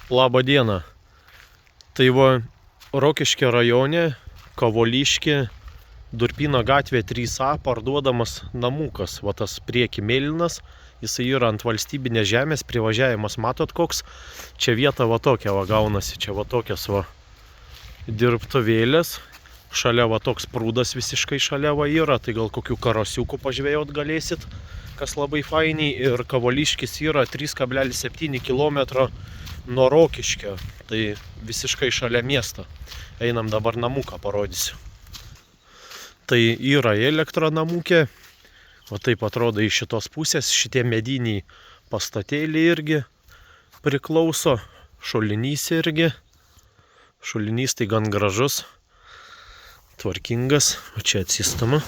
Labą dieną. Tai va, Rokiškio rajone, Kavoliškė, Durpyno gatvė 3A parduodamas namukas. Va tas prieki mėlynas, jisai yra ant valstybinės žemės, privažiavimas matot koks. Čia vieta va tokia va gaunasi, čia va tokias va dirbtuvėlės. Šalia va toks prūdas visiškai šalia va yra, tai gal kokių karosiukų pažvėjot galėsit, kas labai fainiai. Ir Kavoliškis yra 3,7 km nuo Rokiškio, tai visiškai šalia miesto. Einam dabar namuką parodysiu. Tai yra elektra namukė, o taip atrodo iš šitos pusės, šitie mediniai pastatėliai irgi priklauso, šulinys irgi. Šulinys tai gan gražus, tvarkingas, o čia atsistama.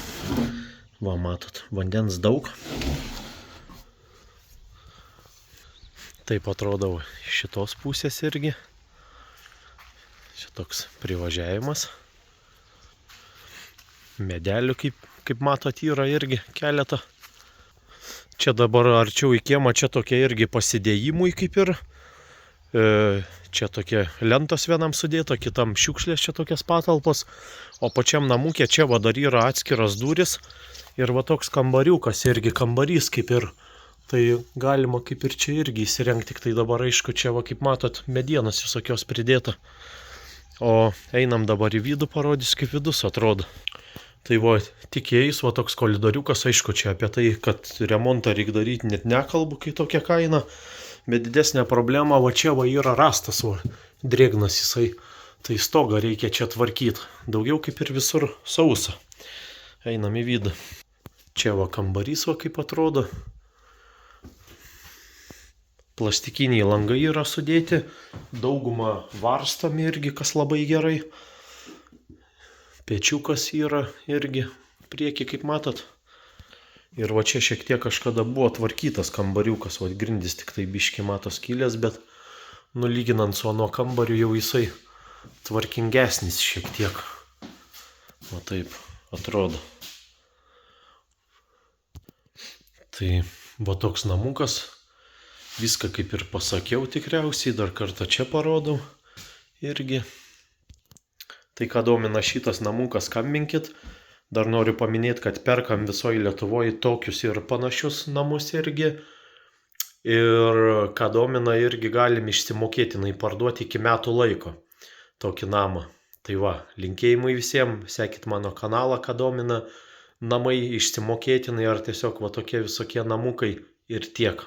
Va matot, vandens daug. Taip atrodo iš šitos pusės irgi. Čia toks privažiavimas. Medelių, kaip matot, yra irgi keletą. Čia dabar arčiau į kiemą, čia tokie irgi pasidėjimui kaip ir. Čia tokie lentos vienam sudėta, kitam šiukšlės, čia tokias patalpos. O pačiam namukė čia va dar yra atskiras duris. Ir va toks kambariukas irgi, kambarys kaip ir. Tai galima kaip ir čia irgi įsirengti, tik tai dabar aišku, čia va kaip matot, medienos visokios pridėta. O einam dabar į vidų, parodysiu kaip vidus atrodo. Tai va, tik įeis, va toks koridoriukas, aišku, čia apie tai, kad remontą reikia daryti, net nekalbu, kai tokia kaina. Bet didesnė problema, va čia va yra rastas, va, drėgnas jisai. Tai stogą reikia čia tvarkyti. Daugiau kaip ir visur sausa. Einam į vidų. Čia va kambarys, va kaip atrodo. Plastikiniai langai yra sudėti. Dauguma varstomi irgi, kas labai gerai. Pečiukas yra irgi prieki, kaip matot. Ir va čia šiek tiek kažkada buvo tvarkytas kambariukas, va grindis tik tai biški matos skylės, bet nulyginant su ano kambariu jau jisai tvarkingesnis šiek tiek. Va taip atrodo. Tai va toks namukas. Viską kaip ir pasakiau tikriausiai, dar kartą čia parodau irgi. Tai ką domina šitas namukas, skambinkit. Dar noriu paminėti, kad perkam visoje Lietuvoje tokius ir panašius namus irgi. Ir ką domina, irgi galim išsimokėtinai parduoti iki metų laiko tokį namą. Tai va, linkėjimai visiems, sekit mano kanalą, ką domina namai išsimokėtinai ar tiesiog va tokie visokie namukai ir tiek.